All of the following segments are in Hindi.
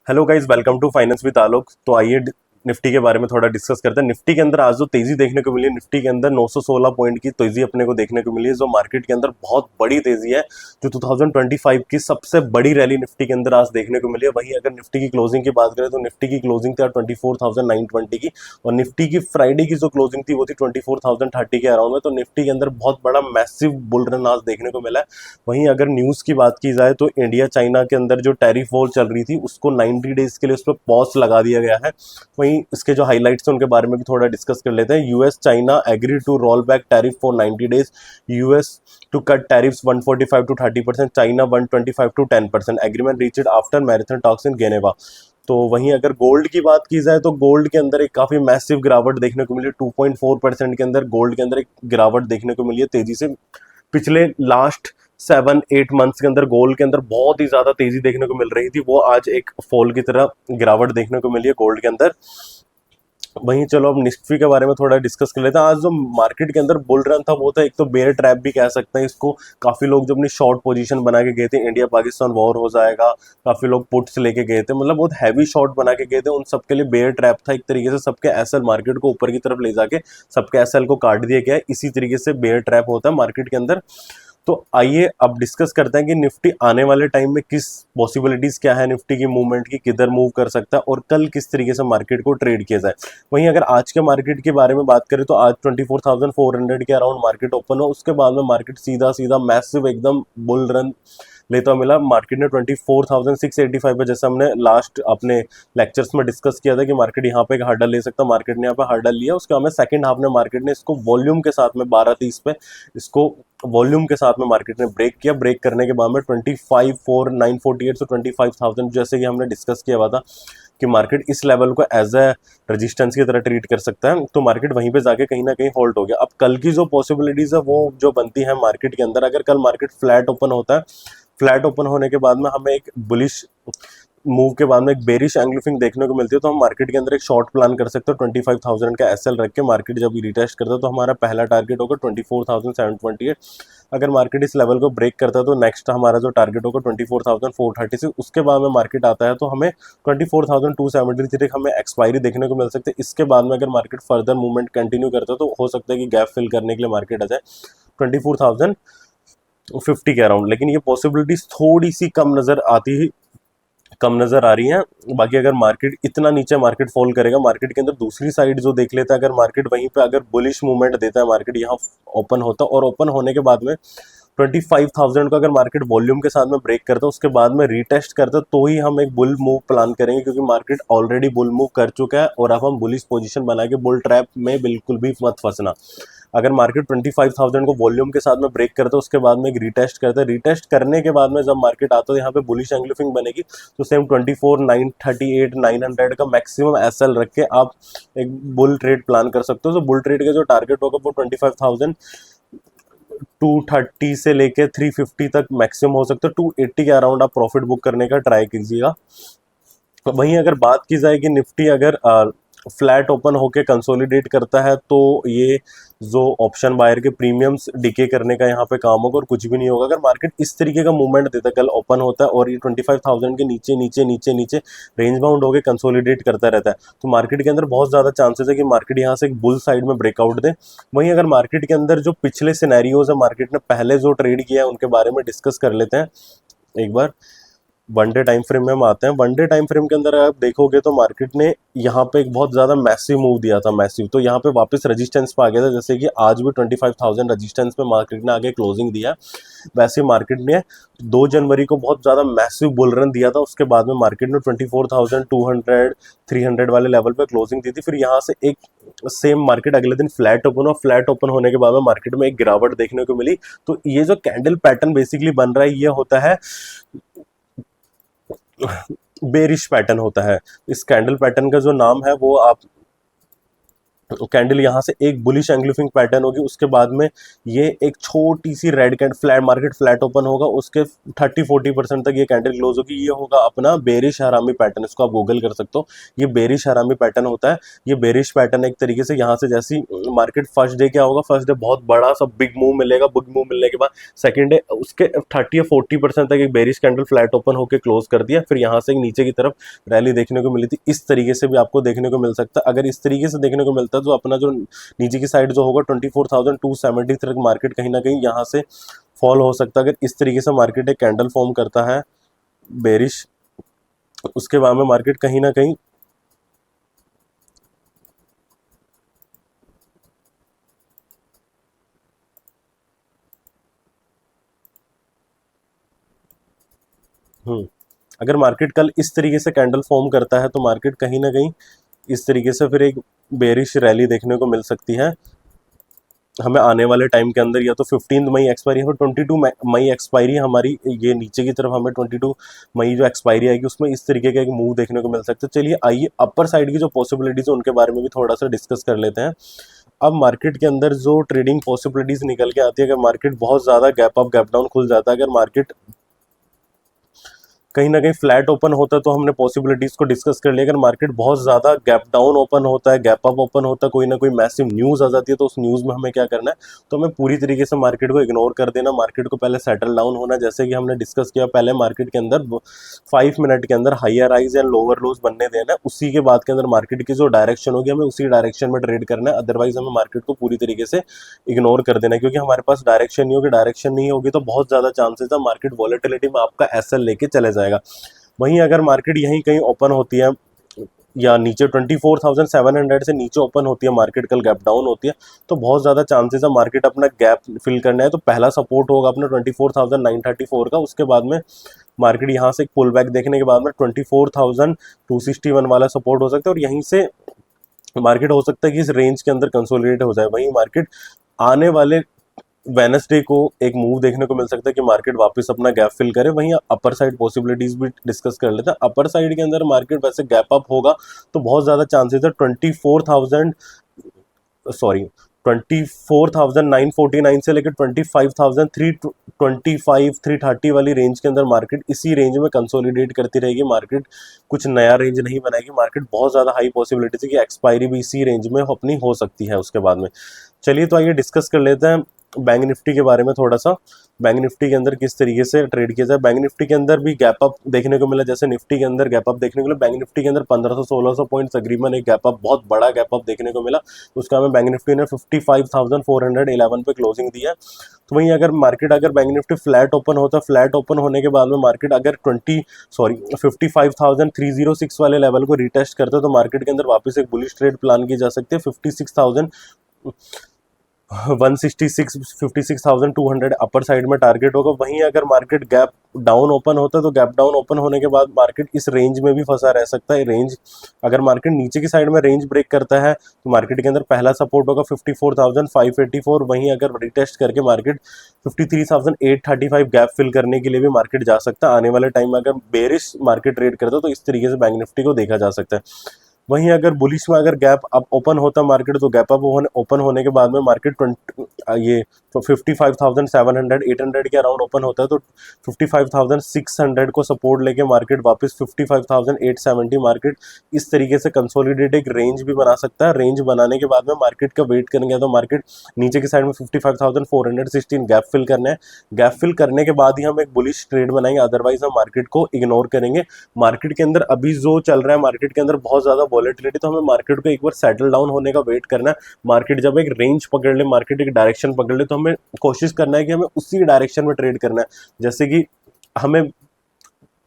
Hello guys, welcome to finance with Alok. तो आइए निफ्टी के बारे में थोड़ा डिस्कस करते हैं। निफ्टी के अंदर आज जो तेजी देखने को मिली है, निफ्टी के अंदर 916 पॉइंट की तेजी अपने को देखने को मिली है, जो मार्केट के अंदर बहुत बड़ी तेजी है। जो 2025 की सबसे बड़ी रैली निफ्टी के अंदर आज देखने को मिली है। वहीं अगर निफ्टी की क्लोजिंग की बात करें तो निफ्टी की क्लोजिंग थी 24,920 की, और निफ्टी की फ्राइडे की जो क्लोजिंग थी वो थी 24,030 के अराउंड में। तो निफ्टी के अंदर बहुत बड़ा मैसिव बुल रन आज देखने को मिला है। वहीं अगर न्यूज़ की बात की जाए तो इंडिया चाइना के अंदर जो टैरिफ वॉर चल रही थी उसको 90 डेज के लिए उस पर पॉज लगा दिया गया है। वहीं इसके जो हाइलाइट्स हैं उनके बारे में भी थोड़ा डिस्कस कर लेते हैं। US China agree to roll back tariff for 90 days. US to cut tariffs 145 to 30%, China 125 to 10%। Agreement reached after marathon talks in Geneva. तो वहीं अगर गोल्ड की बात की जाए तो गोल्ड के अंदर एक काफ़ी मैसिव गिरावट देखने को मिली। 2.4% के अंदर गोल्ड के अंदर एक गिरावट देखने को मिली है तेजी से। पिछले लास्ट 7-8 मंथ्स के अंदर गोल्ड के अंदर बहुत ही ज़्यादा तेज़ी देखने को मिल रही थी, वो आज एक फॉल की तरह गिरावट देखने को मिली है गोल्ड के अंदर। वहीं चलो अब निफ्टी के बारे में थोड़ा डिस्कस कर लेते हैं। आज जो मार्केट के अंदर बुल रन था वो था, एक तो बेयर ट्रैप भी कह सकते हैं इसको। काफ़ी लोग जो अपनी शॉर्ट पोजीशन बना के गए थे, इंडिया पाकिस्तान वॉर हो जाएगा, काफ़ी लोग पुट्स लेके गए थे, मतलब बहुत हैवी शॉर्ट बना के गए थे। उन सबके लिए बेयर ट्रैप था एक तरीके से। सबके एसएल मार्केट को ऊपर की तरफ ले जाके सबके एसएल को काट दिया गया है। इसी तरीके से बेयर ट्रैप होता है मार्केट के अंदर। तो आइए अब डिस्कस करते हैं कि निफ्टी आने वाले टाइम में किस पॉसिबिलिटीज क्या है, निफ्टी की मूवमेंट की, किधर मूव कर सकता है और कल किस तरीके से मार्केट को ट्रेड किया जाए। वहीं अगर आज के मार्केट के बारे में बात करें तो आज 24,400 के अराउंड मार्केट ओपन हो, उसके बाद में मार्केट सीधा सीधा मैसिव एकदम बुल रन लेता हुआ मिला। मार्केट ने 24,685 पे, जैसे हमने लास्ट अपने लेक्चर्स में डिस्कस किया था कि मार्केट यहाँ पे एक हार्डल ले सकता, मार्केट ने यहाँ पे हार्डल लिया। उसके बाद में सेकंड हाफ में मार्केट ने इसको वॉल्यूम के साथ में 12:30 पे इसको वॉल्यूम के साथ में मार्केट ने ब्रेक किया। ब्रेक करने के बाद में 25,948 से 25,000, जैसे कि हमने डिस्कस किया हुआ था कि मार्केट इस लेवल को एज ए रेजिस्टेंस की तरह ट्रीट कर सकता है। तो मार्केट वहीं पे जाके कहीं ना कहीं होल्ड हो गया। अब कल की जो पॉसिबिलिटीज़ है वो जो बनती है मार्केट के अंदर, अगर कल मार्केट फ्लैट ओपन होता है, फ्लैट ओपन होने के बाद में हमें एक बुलिश मूव के बाद में एक बेरिश एंग्लिफिंग देखने को मिलती है, तो हम मार्केट के अंदर एक शॉर्ट प्लान कर सकते हो। 25,000 का एसएल रख के मार्केट जब रिटेस्ट करता है तो हमारा पहला टारगेट होगा 24,728। अगर मार्केट इस लेवल को ब्रेक करता है तो नेक्स्ट हमारा जो टारगेट होगा 24,436। उसके बाद में मार्केट आता है तो हमें 24,273 तक हमें एक्सपायरी देखने को मिल सकती है। इसके बाद में अगर मार्केट फर्दर मूवमेंट कंटिन्यू करता है तो हो सकता है कि गैप फिल करने के लिए मार्केट आ जाए 24,050 के अराउंड। लेकिन ये पॉसिबिलिटीज थोड़ी सी कम नजर आ रही हैं। बाकी अगर मार्केट इतना नीचे मार्केट फॉल करेगा, मार्केट के अंदर दूसरी साइड जो देख लेता है, अगर मार्केट वहीं पे अगर बुलिश मूवमेंट देता है, मार्केट यहाँ ओपन होता है और ओपन होने के बाद में 25,000 को अगर मार्केट वॉल्यूम के साथ में ब्रेक करता है, उसके बाद में रीटेस्ट करता है, तो ही हम एक बुल मूव प्लान करेंगे, क्योंकि मार्केट ऑलरेडी बुल मूव कर चुका है। और अब हम बुलिश पोजीशन बना के बुल ट्रैप में बिल्कुल भी मत फंसना। अगर मार्केट 25,000 को वॉल्यूम के साथ में ब्रेक करता है, उसके बाद में एक रीटेस्ट करता है, रीटेस्ट करने के बाद में जब मार्केट आता है यहाँ पे बुलिश एंग्लिफिंग बनेगी, तो सेम 24,938 900 का मैक्सिमम एसएल रख के आप एक बुल ट्रेड प्लान कर सकते हो। तो बुल ट्रेड का जो टारगेट होगा वो 25,230 से लेके 350 तक मैक्सिमम हो सकता है। 280 के अराउंड आप प्रॉफिट बुक करने का ट्राई कीजिएगा। वहीं अगर बात की जाए कि निफ्टी अगर फ्लैट ओपन होके कंसोलिडेट करता है तो ये जो ऑप्शन बायर के प्रीमियम्स डिके करने का यहाँ पे काम होगा और कुछ भी नहीं होगा। अगर मार्केट इस तरीके का मूवमेंट देता है, कल ओपन होता है और ये 25,000 के नीचे नीचे नीचे नीचे रेंज बाउंड होकर कंसोलिडेट करता रहता है, तो मार्केट के अंदर बहुत ज़्यादा चांसेस है कि मार्केट यहाँ से एक बुल साइड में ब्रेकआउट दे। वहीं अगर मार्केट के अंदर जो पिछले सिनेरियोज है, मार्केट ने पहले जो ट्रेड किया है उनके बारे में डिस्कस कर लेते हैं एक बार। वन डे टाइम फ्रेम में हम आते हैं। वन डे टाइम फ्रेम के अंदर आप देखोगे तो मार्केट ने यहाँ पे एक बहुत ज़्यादा मैसिव मूव दिया था, मैसिव। तो यहाँ पे वापस रेजिस्टेंस पे आ गया था, जैसे कि आज भी 25,000 रेजिस्टेंस पे मार्केट ने आगे क्लोजिंग दिया। वैसे मार्केट ने 2 जनवरी को बहुत ज़्यादा मैसिव बुल रन दिया था। उसके बाद में मार्केट ने 24,200 300 वाले लेवल पे क्लोजिंग दी थी। फिर यहाँ से एक सेम मार्केट अगले दिन फ्लैट ओपन, और फ्लैट ओपन होने के बाद में मार्केट में एक गिरावट देखने को मिली। तो ये जो कैंडल पैटर्न बेसिकली बन रहा है, ये होता है बेरिश पैटर्न होता है। इस कैंडल पैटर्न का जो नाम है वो आप कैंडल यहाँ से एक बुलिश एंग्लिफिंग पैटर्न होगी, उसके बाद में ये एक छोटी सी red candle, flat market flat open होगा, उसके 30-40% तक ये कैंडल क्लोज होगी। ये होगा अपना बेरिश हरामी पैटर्न, इसको आप गूगल कर सकते हो। ये बेरिश हरामी पैटर्न होता है। ये बेरिश पैटर्न एक तरीके से यहाँ से जैसी मार्केट फर्स्ट डे क्या होगा, फर्स्ट डे बहुत बड़ा सा बिग मूव मिलेगा, बिग मूव मिलने के बाद सेकेंड डे उसके 30 या 40% तक एक बेरिश कैंडल फ्लैट ओपन होकर क्लोज कर दिया, फिर यहाँ से एक नीचे की तरफ रैली देखने को मिली थी। इस तरीके से भी आपको देखने को मिल सकता है। अगर इस तरीके से देखने को मिलता है तो अपना जो नीचे की साइड जो होगा 24,270 तक मार्केट कहीं ना कहीं यहाँ से फॉल हो सकता है। अगर इस तरीके से मार्केट एक कैंडल फॉर्म करता है बेरिश, उसके बाद में मार्केट कहीं ना कहीं अगर मार्केट कल इस तरीके से कैंडल फॉर्म करता है तो मार्केट कहीं ना कहीं इस तरीके से फिर एक बेरिश रैली देखने को मिल सकती है हमें आने वाले टाइम के अंदर। या तो 15 मई एक्सपायरी है, 22 मई एक्सपायरी हमारी, ये नीचे की तरफ हमें 22 मई जो एक्सपायरी आएगी उसमें इस तरीके का एक मूव देखने को मिल सकता है। चलिए आइए अपर साइड की जो पॉसिबिलिटीज़ है उनके बारे में भी थोड़ा सा डिस्कस कर लेते हैं। अब मार्केट के अंदर जो ट्रेडिंग पॉसिबिलिटीज़ निकल के आती है, अगर मार्केट बहुत ज़्यादा गैप अप गैप डाउन खुल जाता है, अगर मार्केट कहीं ना कहीं फ्लैट ओपन होता है तो हमने पॉसिबिलिटीज़ को डिस्कस कर लिया। अगर मार्केट बहुत ज़्यादा गैप डाउन ओपन होता है, गैप अप ओपन होता है, कोई ना कोई मैसिव न्यूज़ आ जाती है, तो उस न्यूज़ में हमें क्या करना है, तो हमें पूरी तरीके से मार्केट को इग्नोर कर देना। मार्केट को पहले सेटल डाउन होना, जैसे कि हमने डिस्कस किया पहले, मार्केट के अंदर 5 मिनट के अंदर higher highs and lower lows बनने देना। उसी के बाद के अंदर मार्केट की जो डायरेक्शन होगी हमें उसी डायरेक्शन में ट्रेड करना है। अदरवाइज हमें मार्केट को पूरी तरीके से इग्नोर कर देना है, क्योंकि हमारे पास डायरेक्शन नहीं होगी। डायरेक्शन नहीं होगी तो बहुत ज़्यादा चांसेस है मार्केट वॉलेटिलिटी में आपका एसएल लेके चले जाएगा। वहीं अगर मार्केट यहीं कहीं ओपन होती है या नीचे 24,700 से नीचे ओपन होती है मार्केट, कल गैप डाउन होती है, तो बहुत ज़्यादा चांसेस है मार्केट अपना गैप फिल करना है। तो पहला सपोर्ट होगा अपना 24,934 का, उसके बाद में मार्केट यहाँ से एक पुल बैक देखने के बाद में 24,261 वाला सपोर्ट हो सकता है, और यहीं से मार्केट हो सकता है कि इस रेंज के अंदर कंसोलिडेट हो जाए। वहीं मार्केट आने वाले वेनसडे को एक मूव देखने को मिल सकता है कि मार्केट वापस अपना गैप फिल करे। वहीं अपर साइड पॉसिबिलिटीज भी डिस्कस कर लेते हैं। अपर साइड के अंदर मार्केट वैसे गैप अप होगा तो बहुत ज़्यादा चांसेस है 24,949 से लेकर 25,325 वाली रेंज के अंदर मार्केट इसी रेंज में कंसोलिडेट करती रहेगी। मार्केट कुछ नया रेंज नहीं बनाएगी। मार्केट बहुत ज़्यादा हाई पॉसिबिलिटी है कि एक्सपायरी भी इसी रेंज में अपनी हो सकती है उसके बाद में। चलिए तो आइए डिस्कस कर लेते हैं बैंक निफ्टी के बारे में थोड़ा सा। बैंक निफ्टी के अंदर किस तरीके से ट्रेड किया जाए। बैंक निफ्टी के अंदर भी गैप अप देखने को मिला, जैसे निफ्टी के अंदर गैप अप देखने को मिला। बैंक निफ्टी के अंदर 1500-1600 पॉइंट तकरीबन एक गैप अप, बहुत बड़ा गैप अप देखने को मिला। उसका हमें बैंक निफ्टी ने 55,411 पे क्लोजिंग दी है। तो वहीं अगर मार्केट अगर बैंक निफ्टी फ्लैट ओपन होता, फ्लैट ओपन होने के बाद में मार्केट अगर 55,306 वाले लेवल को रिटेस्ट करता है तो मार्केट के अंदर वापस एक बुलिश ट्रेड प्लान की जा सकती है। 56,200 अपर साइड में टारगेट होगा। वहीं अगर मार्केट गैप डाउन ओपन होता है तो गैप डाउन ओपन होने के बाद मार्केट इस रेंज में भी फंसा रह सकता है। रेंज अगर मार्केट नीचे की साइड में रेंज ब्रेक करता है तो मार्केट के अंदर पहला सपोर्ट होगा 54,584। वहीं अगर रिटेस्ट करके मार्केट 53,835 गैप फिल करने के लिए भी मार्केट जा सकता है। आने वाले टाइम में अगर बेरिश मार्केट ट्रेड करता है तो इस तरीके से बैंक निफ्टी को देखा जा सकता है। वहीं अगर बुलिश में अगर गैप अप ओपन होता मार्केट तो गैप अप ओपन होने के बाद में मार्केट ये 55,700-800 के अराउंड ओपन होता है तो 55,600 को सपोर्ट लेके मार्केट वापस 55,870 मार्केट इस तरीके से कंसोलिडेट एक रेंज भी बना सकता है। रेंज बनाने के बाद में मार्केट का वेट करेंगे तो मार्केट नीचे की साइड में 55,416 गैप फिल करना है। गैप फिल करने के बाद ही हम एक बुलिश ट्रेड बनाएंगे, अदरवाइज हम मार्केट को इग्नोर करेंगे। मार्केट के अंदर अभी जो चल रहा है, मार्केट के अंदर बहुत ज़्यादा वॉलेटिलिटी, तो हमें मार्केट को एक बार सेटल डाउन होने का वेट करना है। मार्केट जब एक रेंज पकड़ ले, मार्केट एक डायरेक्शन पकड़ ले, तो हमें कोशिश करना है कि हमें उसी डायरेक्शन में ट्रेड करना है। जैसे कि हमें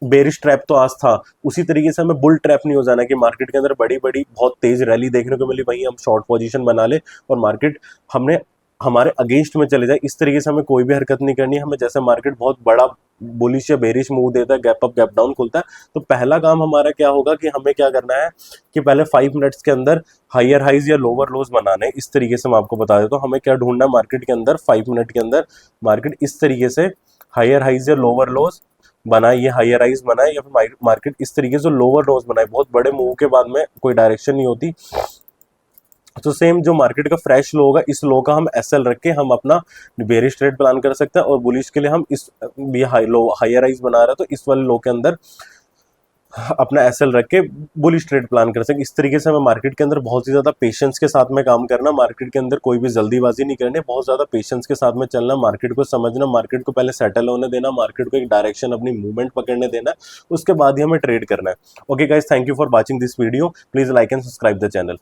बेरिश ट्रैप तो आज था, उसी तरीके से हमें बुल ट्रैप नहीं हो जाना कि मार्केट के अंदर बड़ी बड़ी बहुत तेज रैली देखने को मिली, वहीं हम शॉर्ट पोजीशन बना ले और मार्केट हमने हमारे अगेंस्ट में चले जाए। इस तरीके से हमें कोई भी हरकत नहीं करनी है। हमें जैसे मार्केट बहुत बड़ा बुलिश या बेरिश मूव देता है, गैप अप गैप डाउन खुलता है, तो पहला काम हमारा क्या होगा कि हमें क्या करना है कि पहले 5 मिनट्स के अंदर हायर हाइज या लोअर लोज बनाने हैं। इस तरीके से मैं आपको बता देता हूँ हमें क्या ढूंढना है मार्केट के अंदर। 5 मिनट के अंदर मार्केट इस तरीके से हायर हाइज या लोअर लोज बनाए, ये हायर हाइज बनाए, या फिर मार्केट इस तरीके से लोअर लोज बनाए। बहुत बड़े मूव के बाद में कोई डायरेक्शन नहीं होती, तो सेम जो मार्केट का फ्रेश लो होगा, इस लो का हम एसएल रख के हम अपना बेरिश ट्रेड प्लान कर सकते हैं, और बुलिश के लिए हम इस भी हाई लो हायर राइज बना रहे हैं तो इस वाले लो के अंदर अपना एसएल रख के बुलिश ट्रेड प्लान कर सकते। इस तरीके से हमें मार्केट के अंदर बहुत ही ज़्यादा पेशेंस के साथ में काम करना, मार्केट के अंदर कोई भी जल्दीबाजी नहीं करनी, बहुत ज़्यादा पेशेंस के साथ में चलना, मार्केट को समझना, मार्केट को पहले सेटल होने देना, मार्केट को एक डायरेक्शन अपनी मूवमेंट पकड़ने देना, उसके बाद ही हमें ट्रेड करना है। Okay guys, thank you for watching this video, please like and subscribe the channel.